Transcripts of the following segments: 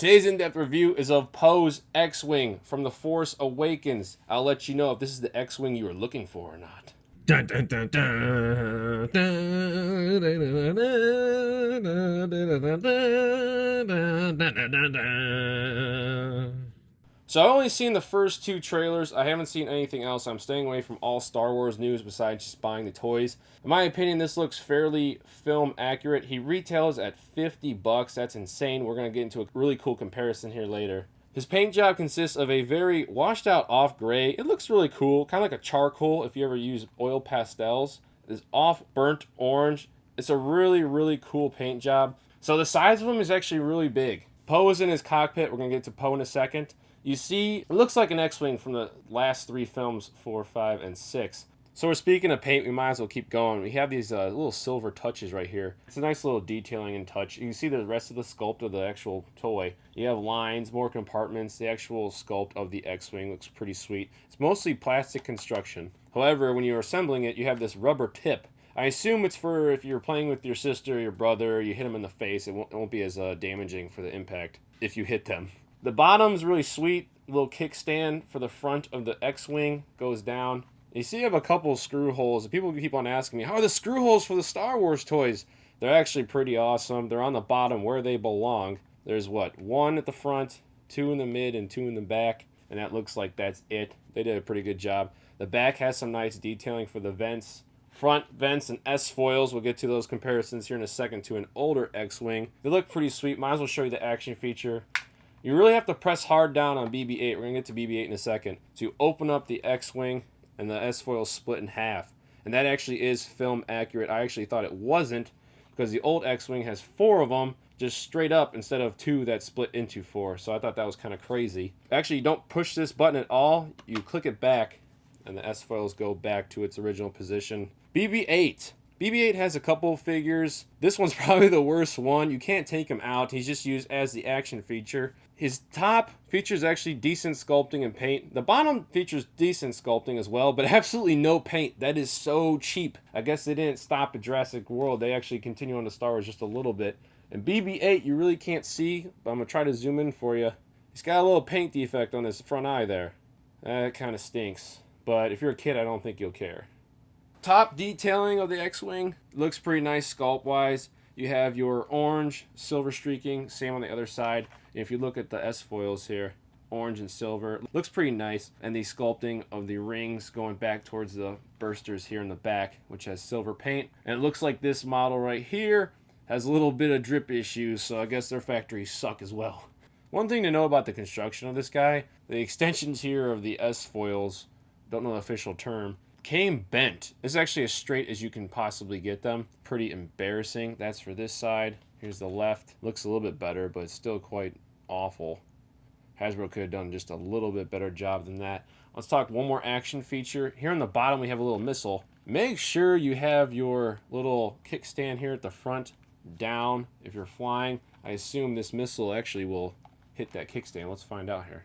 Today's in-depth review is of Poe's X-Wing from the Force Awakens. I'll let you know if this is the X-Wing you were looking for or not. Dun, dun, dun, dun, dun, dun. So I've only seen the first two trailers. I haven't seen anything else. I'm staying away from all Star Wars news besides just buying the toys. In my opinion, this looks fairly film accurate. He retails at $50. That's insane. We're going to get into a really cool comparison here later. His paint job consists of a very washed out off gray. It looks really cool, kind of like a charcoal if you ever use oil pastels. This off burnt orange. It's a really cool paint job. So the size of him is actually really big. Poe is in his cockpit. We're going to get to Poe in a second. You see, it looks like an X-Wing from the last three films, 4, 5, and 6. So we're speaking of paint, we might as well keep going. We have these little silver touches right here. It's a nice little detailing and touch. You can see the rest of the sculpt of the actual toy. You have lines, more compartments. The actual sculpt of the X-Wing looks pretty sweet. It's mostly plastic construction. However, when you're assembling it, you have this rubber tip. I assume it's for if you're playing with your sister or your brother, you hit them in the face, it won't be as damaging for the impact if you hit them. The bottom's really sweet. Little kickstand for the front of the X-Wing goes down. You see I have a couple screw holes. People keep on asking me, how are the screw holes for the Star Wars toys? They're actually pretty awesome. They're on the bottom where they belong. There's what? 1 at the front, 2 in the mid, and 2 in the back. And that looks like that's it. They did a pretty good job. The back has some nice detailing for the vents. Front vents and S-foils. We'll get to those comparisons here in a second to an older X-Wing. They look pretty sweet. Might as well show you the action feature. You really have to press hard down on BB-8. We're going to get to BB-8 in a second. To open up the X-Wing, and the S-foil split in half. And that actually is film accurate. I actually thought it wasn't, because the old X-Wing has 4 of them, just straight up, instead of 2 that split into 4. So I thought that was kind of crazy. Actually, you don't push this button at all. You click it back, and the S-foils go back to its original position. BB-8. BB-8 has a couple figures. This one's probably the worst one. You can't take him out. He's just used as the action feature. His top features actually decent sculpting and paint. The bottom features decent sculpting as well, but absolutely no paint. That is so cheap. I guess they didn't stop at Jurassic World. They actually continue on to Star Wars just a little bit. And BB-8 you really can't see, but I'm going to try to zoom in for you. He's got a little paint defect on his front eye there. That kind of stinks. But if you're a kid, I don't think you'll care. Top detailing of the X-Wing looks pretty nice sculpt wise. You have your orange, silver streaking, same on the other side. And if you look at the S-foils here, orange and silver, looks pretty nice. And the sculpting of the rings going back towards the bursters here in the back, which has silver paint. And it looks like this model right here has a little bit of drip issues, so I guess their factories suck as well. One thing to know about the construction of this guy, the extensions here of the S-foils, don't know the official term, came bent. This is actually as straight as you can possibly get them. Pretty embarrassing. That's for this side. Here's the left. Looks a little bit better, but it's still quite awful. Hasbro could have done just a little bit better job than that. Let's talk one more action feature. Here on the bottom we have a little missile. Make sure you have your little kickstand here at the front down if you're flying. I assume this missile actually will hit that kickstand. Let's find out here.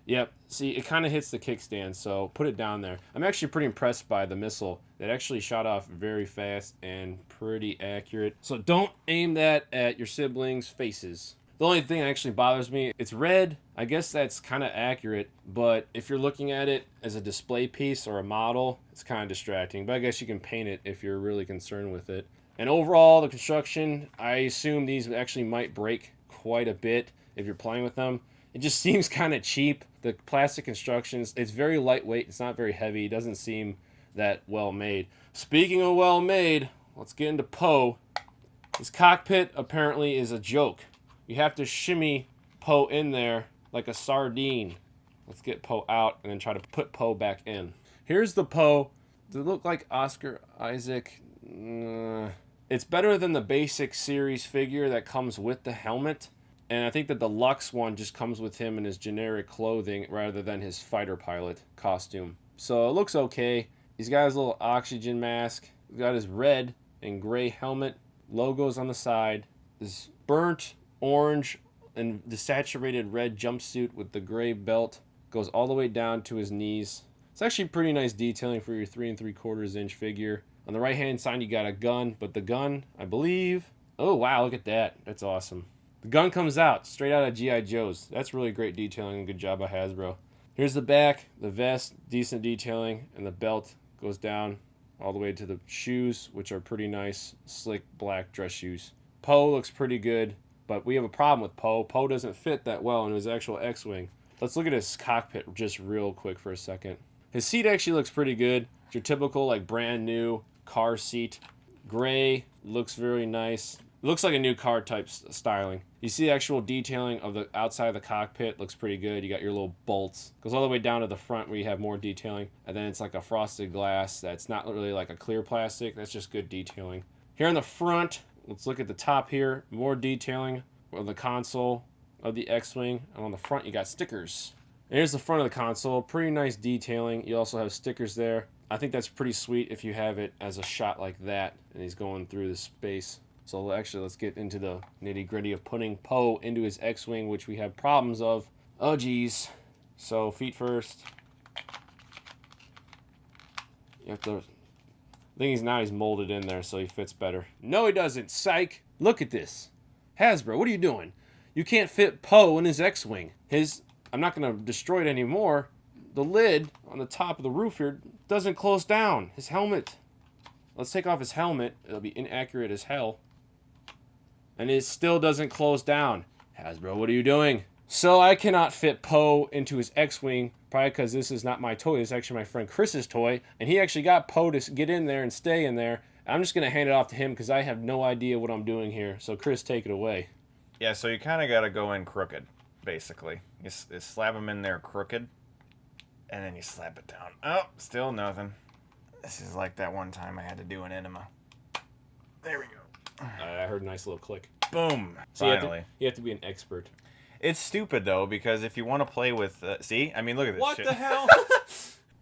Yep, see, it kind of hits the kickstand, so put it down there. I'm actually pretty impressed by the missile. It actually shot off very fast and pretty accurate. So don't aim that at your siblings' faces. The only thing that actually bothers me, it's red. I guess that's kind of accurate, but if you're looking at it as a display piece or a model, it's kind of distracting. But I guess you can paint it if you're really concerned with it. And overall, the construction, I assume these actually might break quite a bit if you're playing with them. It just seems kind of cheap. The plastic constructions, it's very lightweight. It's not very heavy. It doesn't seem that well made. Speaking of well made, let's get into Poe. His cockpit apparently is a joke. You have to shimmy Poe in there like a sardine. Let's get Poe out and then try to put Poe back in. Here's the Poe. Does it look like Oscar Isaac? It's better than the basic series figure that comes with the helmet. And I think that the Lux one just comes with him in his generic clothing rather than his fighter pilot costume. So it looks okay. He's got his little oxygen mask. He's got his red and gray helmet. Logos on the side. His burnt orange and desaturated red jumpsuit with the gray belt goes all the way down to his knees. It's actually pretty nice detailing for your 3 3/4 inch figure. On the right hand side you got a gun, but the gun, I believe... Oh wow, look at that. That's awesome. The gun comes out straight out of G.I. Joe's. That's really great detailing and good job by Hasbro. Here's the back, the vest, decent detailing, and the belt goes down all the way to the shoes, which are pretty nice, slick black dress shoes. Poe looks pretty good, but we have a problem with Poe. Poe doesn't fit that well in his actual X-Wing. Let's look at his cockpit just real quick for a second. His seat actually looks pretty good. It's your typical like brand new car seat. Gray, looks very nice. It looks like a new car type styling. You see the actual detailing of the outside of the cockpit, looks pretty good. You got your little bolts. Goes all the way down to the front where you have more detailing. And then it's like a frosted glass that's not really like a clear plastic. That's just good detailing. Here on the front, let's look at the top here. More detailing of the console of the X-Wing. And on the front, you got stickers. And here's the front of the console. Pretty nice detailing. You also have stickers there. I think that's pretty sweet if you have it as a shot like that. And he's going through the space. So actually, let's get into the nitty-gritty of putting Poe into his X-Wing, which we have problems of. Oh, geez. So, feet first. You have to... I think he's molded in there, so he fits better. No, he doesn't. Psych. Look at this. Hasbro, what are you doing? You can't fit Poe in his X-Wing. I'm not going to destroy it anymore. The lid on the top of the roof here doesn't close down. His helmet. Let's take off his helmet. It'll be inaccurate as hell. And it still doesn't close down. Hasbro, what are you doing? So I cannot fit Poe into his X-Wing, probably because this is not my toy. This is actually my friend Chris's toy. And he actually got Poe to get in there and stay in there. I'm just going to hand it off to him because I have no idea what I'm doing here. So Chris, take it away. Yeah, so you kind of got to go in crooked, basically. You slap him in there crooked, and then you slap it down. Oh, still nothing. This is like that one time I had to do an enema. There we go. I heard a nice little click. Boom. So Finally. You have to be an expert. It's stupid, though, because if you want to play with... see? I mean, look at this What shit. the hell?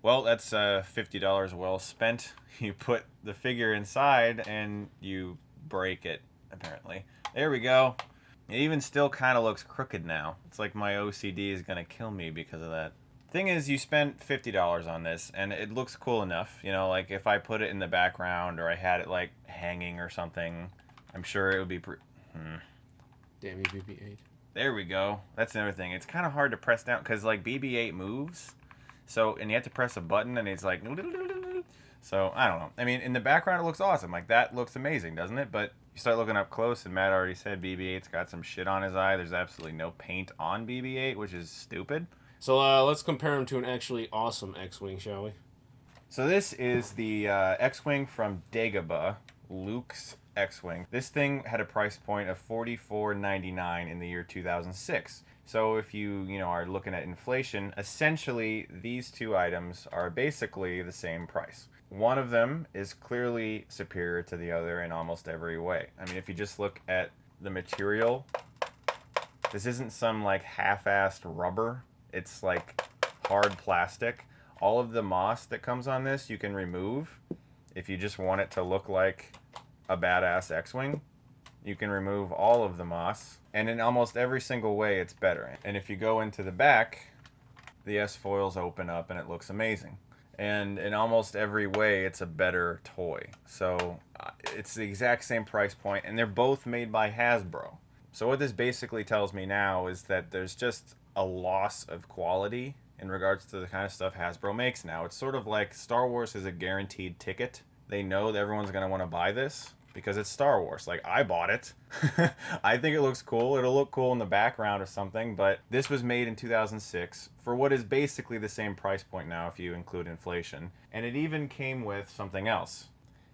Well, that's $50 well spent. You put the figure inside, and you break it, apparently. There we go. It even still kind of looks crooked now. It's like my OCD is going to kill me because of that. Thing is, you spent $50 on this, and it looks cool enough. You know, like if I put it in the background or I had it like hanging or something, I'm sure it would be Damn you, BB-8. There we go. That's another thing. It's kind of hard to press down because like BB-8 moves, so and you have to press a button and it's like, so I don't know. I mean, in the background it looks awesome. Like that looks amazing, doesn't it? But you start looking up close, and Matt already said BB-8's got some shit on his eye. There's absolutely no paint on BB-8, which is stupid. So let's compare him to an actually awesome X-Wing, shall we? So this is the X-Wing from Dagobah, Luke's X-Wing. This thing had a price point of $44.99 in the year 2006. So if you are looking at inflation, essentially these two items are basically the same price. One of them is clearly superior to the other in almost every way. I mean, if you just look at the material, this isn't some like half-assed rubber. It's like hard plastic. All of the moss that comes on this you can remove. If you just want it to look like a badass X-Wing, you can remove all of the moss. And in almost every single way, it's better. And if you go into the back, the S-foils open up and it looks amazing. And in almost every way, it's a better toy. So it's the exact same price point, and they're both made by Hasbro. So what this basically tells me now is that there's just a loss of quality in regards to the kind of stuff Hasbro makes now. It's sort of like Star Wars is a guaranteed ticket. They know that everyone's going to want to buy this because it's Star Wars. Like, I bought it. I think it looks cool. It'll look cool in the background or something, but this was made in 2006 for what is basically the same price point now if you include inflation. And it even came with something else.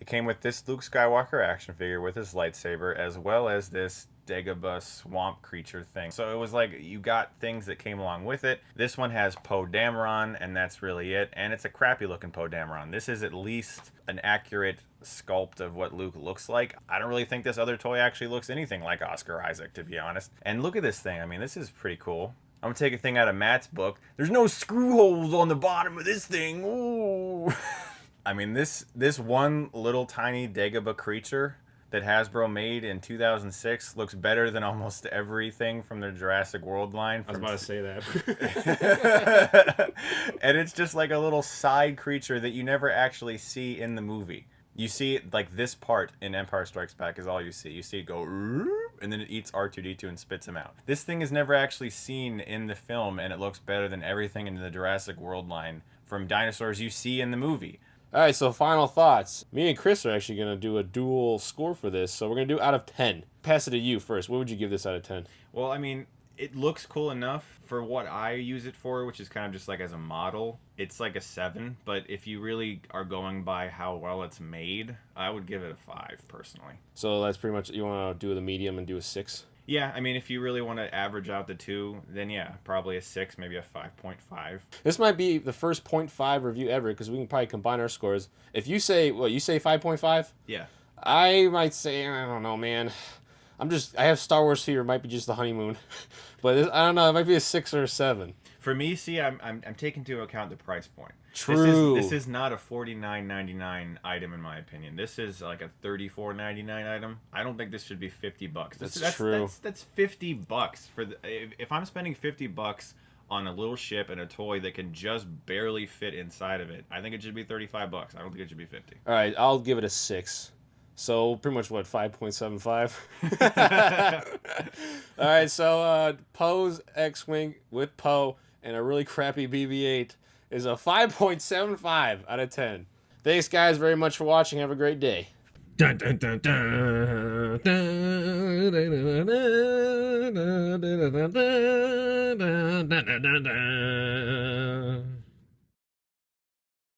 It came with this Luke Skywalker action figure with his lightsaber, as well as this Dagobah swamp creature thing. So it was like you got things that came along with it. This one has Poe Dameron, and that's really it. And it's a crappy looking Poe Dameron. This is at least an accurate sculpt of what Luke looks like. I don't really think this other toy actually looks anything like Oscar Isaac, to be honest. And look at this thing. I mean, this is pretty cool. I'm gonna take a thing out of Matt's book. There's no screw holes on the bottom of this thing. Ooh. I mean, this one little tiny Dagobah creature that Hasbro made in 2006 looks better than almost everything from their Jurassic World line. I was about to say that. And it's just like a little side creature that you never actually see in the movie. You see it, like this part in Empire Strikes Back is all you see. You see it go, and then it eats R2-D2 and spits him out. This thing is never actually seen in the film, and it looks better than everything in the Jurassic World line from dinosaurs you see in the movie. All right, so final thoughts. Me and Chris are actually going to do a dual score for this, so we're going to do out of 10. Pass it to you first. What would you give this out of 10? Well, I mean, it looks cool enough for what I use it for, which is kind of just like as a model. It's like a 7, but if you really are going by how well it's made, I would give it a 5, personally. So that's pretty much, you want to do the medium and do a 6? Yeah, I mean, if you really want to average out the two, then yeah, probably a 6, maybe a 5.5. This might be the first 0.5 review ever, because we can probably combine our scores. If you say, you say 5.5? Yeah. I might say, I don't know, man. I have Star Wars fever. It might be just the honeymoon. But I don't know. It might be a 6 or a 7. For me, see, I'm taking into account the price point. True. This is not a $49.99 item in my opinion. This is like a $34.99 item. I don't think this should be $50. That's true. That's $50 for if I'm spending $50 on a little ship and a toy that can just barely fit inside of it. I think it should be $35. I don't think it should be $50. All right, I'll give it a 6. So pretty much what, 5.75? All right, so Poe's X-Wing with Poe and a really crappy BB-8 is a 5.75 out of 10. Thanks, guys, very much for watching. Have a great day. Dun, dun, dun, dun, dun, dun, dun, dun, dun, dun, dun, dun, dun, dun, dun, dun.